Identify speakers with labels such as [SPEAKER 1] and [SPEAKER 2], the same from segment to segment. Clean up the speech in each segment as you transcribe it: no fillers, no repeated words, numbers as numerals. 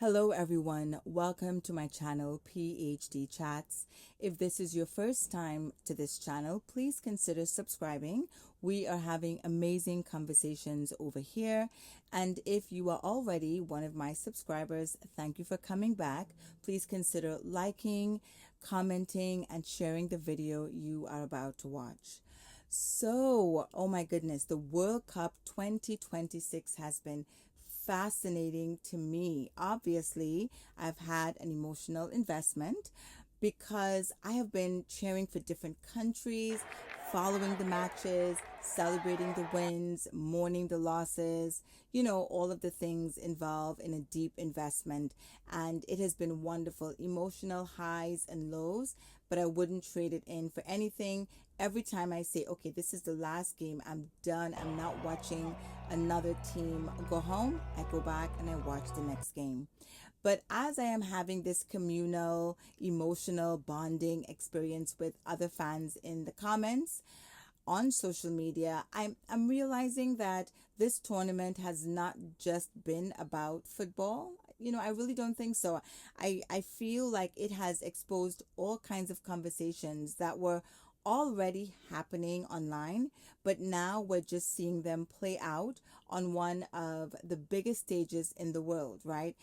[SPEAKER 1] Hello everyone, welcome to my channel PhD Chats. If this is your first time to this channel, please consider subscribing. We are having amazing conversations over here, and if you are already one of my subscribers, thank you for coming back. Please consider liking, commenting, and sharing the video you are about to watch. So, oh my goodness, the World Cup 2026 has been fascinating to me. Obviously, I've had an emotional investment because I have been cheering for different countries, following the matches, celebrating the wins, mourning the losses, all of the things involved in a deep investment. And it has been wonderful, emotional highs and lows, but I wouldn't trade it in for anything. Every time I say, okay, this is the last game, I'm done, I'm not watching another team go home, I go back and I watch the next game. But as I am having this communal, emotional bonding experience with other fans in the comments on social media, I'm realizing that this tournament has not just been about football. I really don't think so. I feel like it has exposed all kinds of conversations that were already happening online, but now we're just seeing them play out on one of the biggest stages in the world, right?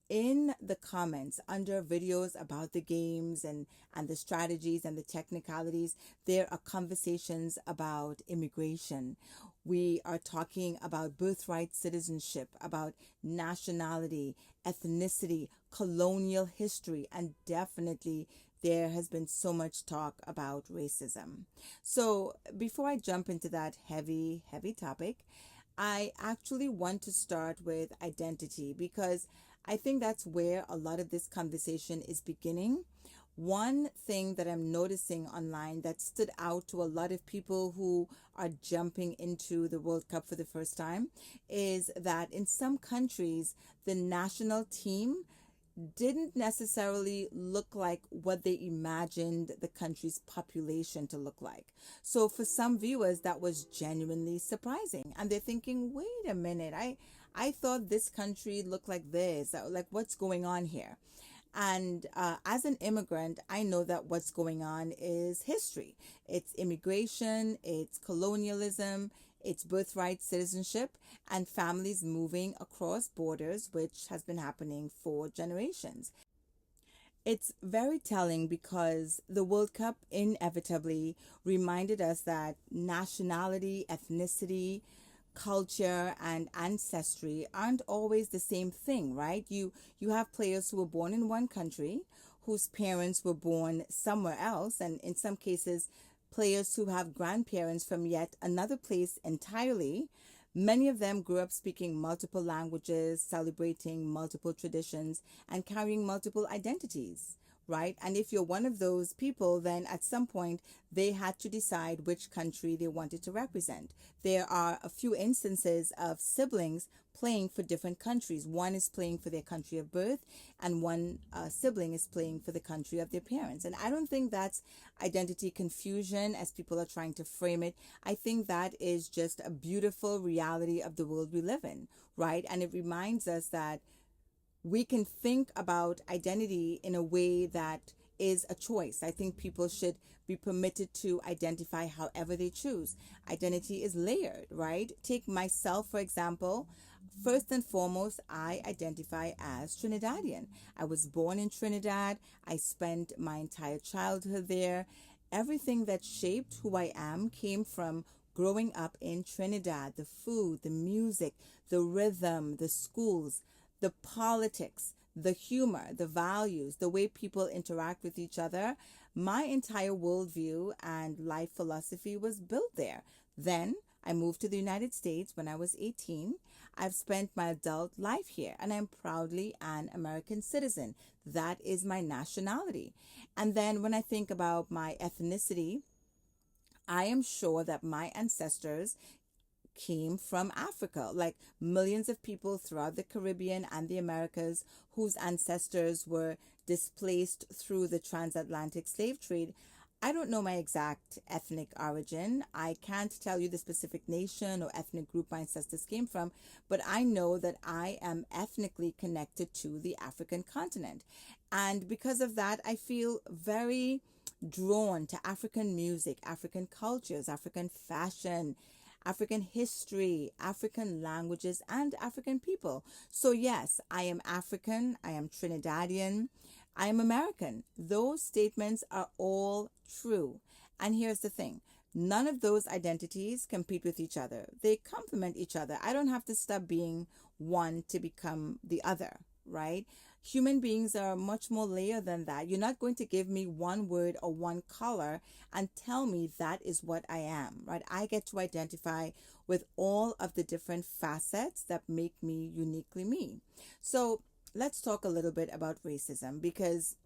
[SPEAKER 1] In the comments under videos about the games and the strategies and the technicalities, there are conversations about immigration. We are talking about birthright citizenship, about nationality, ethnicity, colonial history, and definitely there has been so much talk about racism. So before I jump into that heavy topic, I actually want to start with identity because I think that's where a lot of this conversation is beginning. One thing that I'm noticing online that stood out to a lot of people who are jumping into the World Cup for the first time is that in some countries, the national team didn't necessarily look like what they imagined the country's population to look like. So for some viewers, that was genuinely surprising. And they're thinking, wait a minute, I thought this country looked like this. Like, what's going on here? And as an immigrant, I know that what's going on is history. It's immigration, it's colonialism, it's birthright citizenship, and families moving across borders, which has been happening for generations. It's very telling because the World Cup inevitably reminded us that nationality, ethnicity, culture and ancestry aren't always the same thing, right? You have players who were born in one country whose parents were born somewhere else, and in some cases players who have grandparents from yet another place entirely. Many of them grew up speaking multiple languages, celebrating multiple traditions, and carrying multiple identities, right? And if you're one of those people, then at some point they had to decide which country they wanted to represent. There are a few instances of siblings playing for different countries. One is playing for their country of birth, and one sibling is playing for the country of their parents. And I don't think that's identity confusion as people are trying to frame it. I think that is just a beautiful reality of the world we live in, right? And it reminds us that we can think about identity in a way that is a choice. I think people should be permitted to identify however they choose. Identity is layered, right? Take myself, for example. First and foremost, I identify as Trinidadian. I was born in Trinidad. I spent my entire childhood there. Everything that shaped who I am came from growing up in Trinidad. The food, the music, the rhythm, the schools, the politics, the humor, the values, the way people interact with each other. My entire worldview and life philosophy was built there. Then I moved to the United States when I was 18. I've spent my adult life here and I'm proudly an American citizen. That is my nationality. And then when I think about my ethnicity, I am sure that my ancestors came from Africa, like millions of people throughout the Caribbean and the Americas whose ancestors were displaced through the transatlantic slave trade. I don't know my exact ethnic origin. I can't tell you the specific nation or ethnic group my ancestors came from, but I know that I am ethnically connected to the African continent. And because of that, I feel very drawn to African music, African cultures, African fashion, African history, African languages, and African people. So, yes, I am African, I am Trinidadian, I am American. Those statements are all true. And here's the thing, none of those identities compete with each other, they complement each other. I don't have to stop being one to become the other, right? Human beings are much more layered than that. You're not going to give me one word or one color and tell me that is what I am, right? I get to identify with all of the different facets that make me uniquely me. So let's talk a little bit about racism, because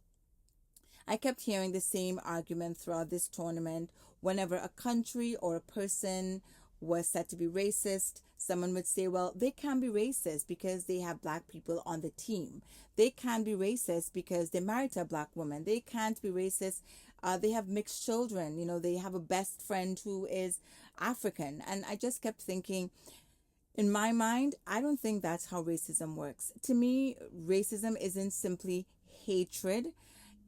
[SPEAKER 1] I kept hearing the same argument throughout this tournament. Whenever a country or a person was said to be racist, someone would say, well, they can be racist because they have black people on the team. They can be racist because they married to a black woman. They can't be racist. They have mixed children. You know, they have a best friend who is African. And I just kept thinking, in my mind, I don't think that's how racism works. To me, racism isn't simply hatred.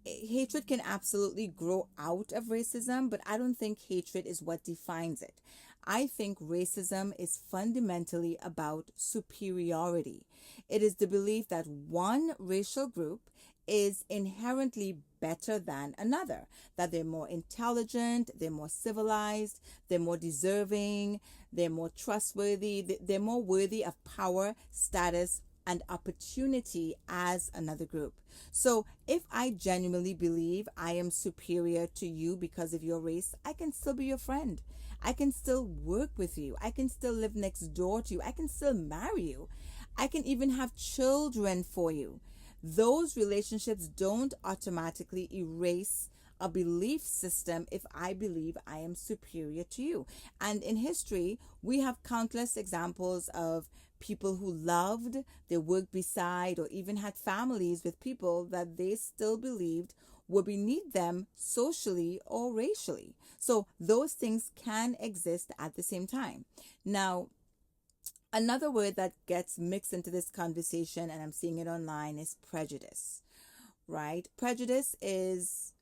[SPEAKER 1] Hatred can absolutely grow out of racism, but I don't think hatred is what defines it. I think racism is fundamentally about superiority. It is the belief that one racial group is inherently better than another, that they're more intelligent, they're more civilized, they're more deserving, they're more trustworthy, they're more worthy of power, status, and opportunity as another group. So if I genuinely believe I am superior to you because of your race, I can still be your friend. I can still work with you. I can still live next door to you. I can still marry you. I can even have children for you. Those relationships don't automatically erase a belief system if I believe I am superior to you. And in history, we have countless examples of people who loved, they worked beside, or even had families with people that they still believed were beneath them socially or racially. So those things can exist at the same time. Now, another word that gets mixed into this conversation, and I'm seeing it online, is prejudice, right? Prejudice is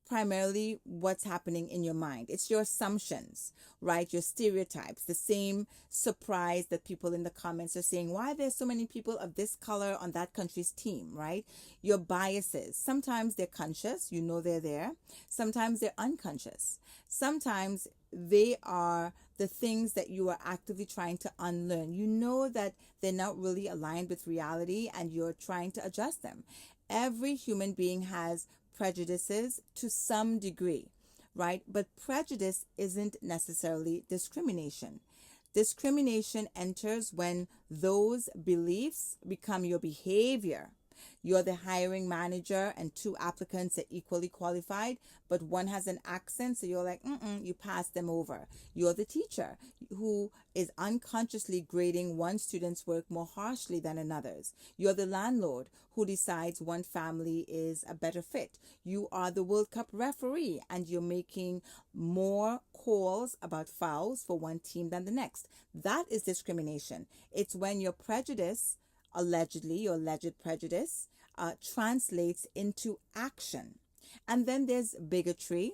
[SPEAKER 1] primarily what's happening in your mind. It's your assumptions, right? Your stereotypes, the same surprise that people in the comments are saying, why there's so many people of this color on that country's team, right? Your biases. Sometimes they're conscious, you know they're there. Sometimes they're unconscious. Sometimes they are the things that you are actively trying to unlearn. You know that they're not really aligned with reality and you're trying to adjust them. Every human being has prejudices to some degree, right? But prejudice isn't necessarily discrimination. Discrimination enters when those beliefs become your behavior. You're the hiring manager and two applicants are equally qualified, but one has an accent, so you're like, you pass them over. You're the teacher who is unconsciously grading one student's work more harshly than another's. You're the landlord who decides one family is a better fit. You are the World Cup referee and you're making more calls about fouls for one team than the next. That is discrimination. It's when your prejudice, allegedly, your alleged prejudice, translates into action. And then there's bigotry.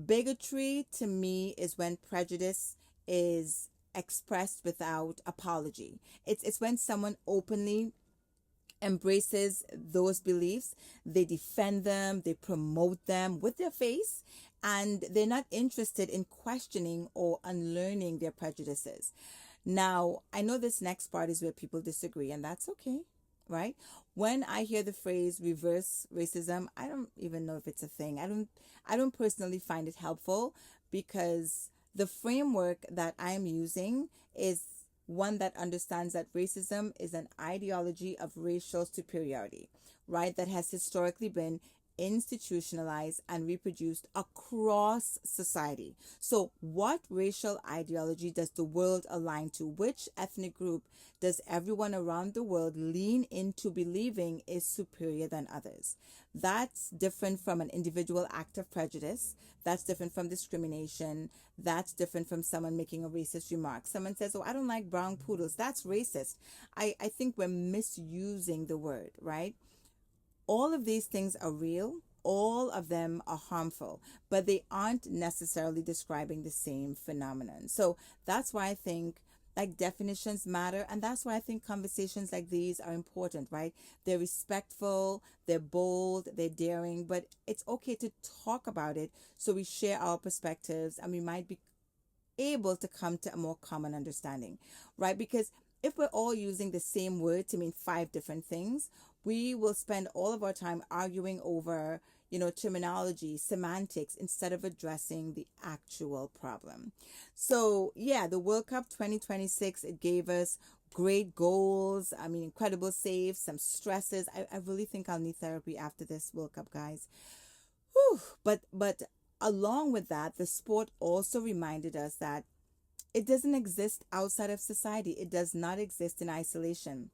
[SPEAKER 1] Bigotry to me is when prejudice is expressed without apology. It's when someone openly embraces those beliefs, they defend them, they promote them with their face, and they're not interested in questioning or unlearning their prejudices. Now, I know this next part is where people disagree, and that's okay, right? When I hear the phrase reverse racism, I don't even know if it's a thing. I don't personally find it helpful because the framework that I am using is one that understands that racism is an ideology of racial superiority, right? That has historically been institutionalized and reproduced across society. So, what racial ideology does the world align to? Which ethnic group does everyone around the world lean into believing is superior than others? That's different from an individual act of prejudice. That's different from discrimination. That's different from someone making a racist remark. Someone says, "Oh, I don't like brown poodles." That's racist. I think we're misusing the word, right? All of these things are real. All of them are harmful, but they aren't necessarily describing the same phenomenon. So that's why I think like definitions matter. And that's why I think conversations like these are important, right? They're respectful, they're bold, they're daring, but it's okay to talk about it so we share our perspectives and we might be able to come to a more common understanding, right? Because if we're all using the same word to mean five different things, we will spend all of our time arguing over, terminology, semantics, instead of addressing the actual problem. So, yeah, the World Cup 2026, it gave us great goals. I mean, incredible saves, some stresses. I really think I'll need therapy after this World Cup, guys. Whew. But along with that, the sport also reminded us that it doesn't exist outside of society. It does not exist in isolation.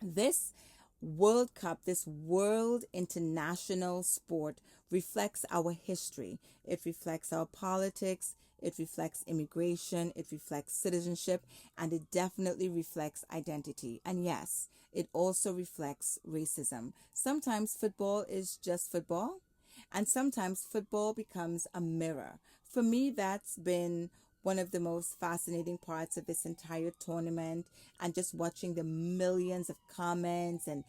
[SPEAKER 1] This World Cup, this world international sport reflects our history. It reflects our politics. It reflects immigration. It reflects citizenship. And it definitely reflects identity. And yes, it also reflects racism. Sometimes football is just football. And sometimes football becomes a mirror. For me, that's been one of the most fascinating parts of this entire tournament, and just watching the millions of comments and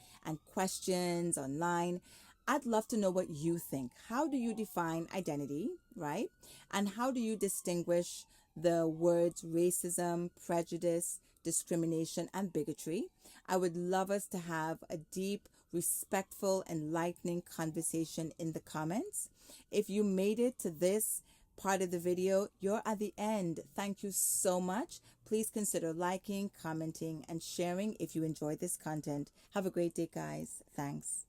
[SPEAKER 1] questions online. I'd love to know what you think. How do you define identity, right? And how do you distinguish the words racism, prejudice, discrimination, and bigotry? I would love us to have a deep, respectful, enlightening conversation in the comments. If you made it to this part of the video, you're at the end. Thank you so much. Please consider liking, commenting, and sharing if you enjoyed this content. Have a great day, guys. Thanks.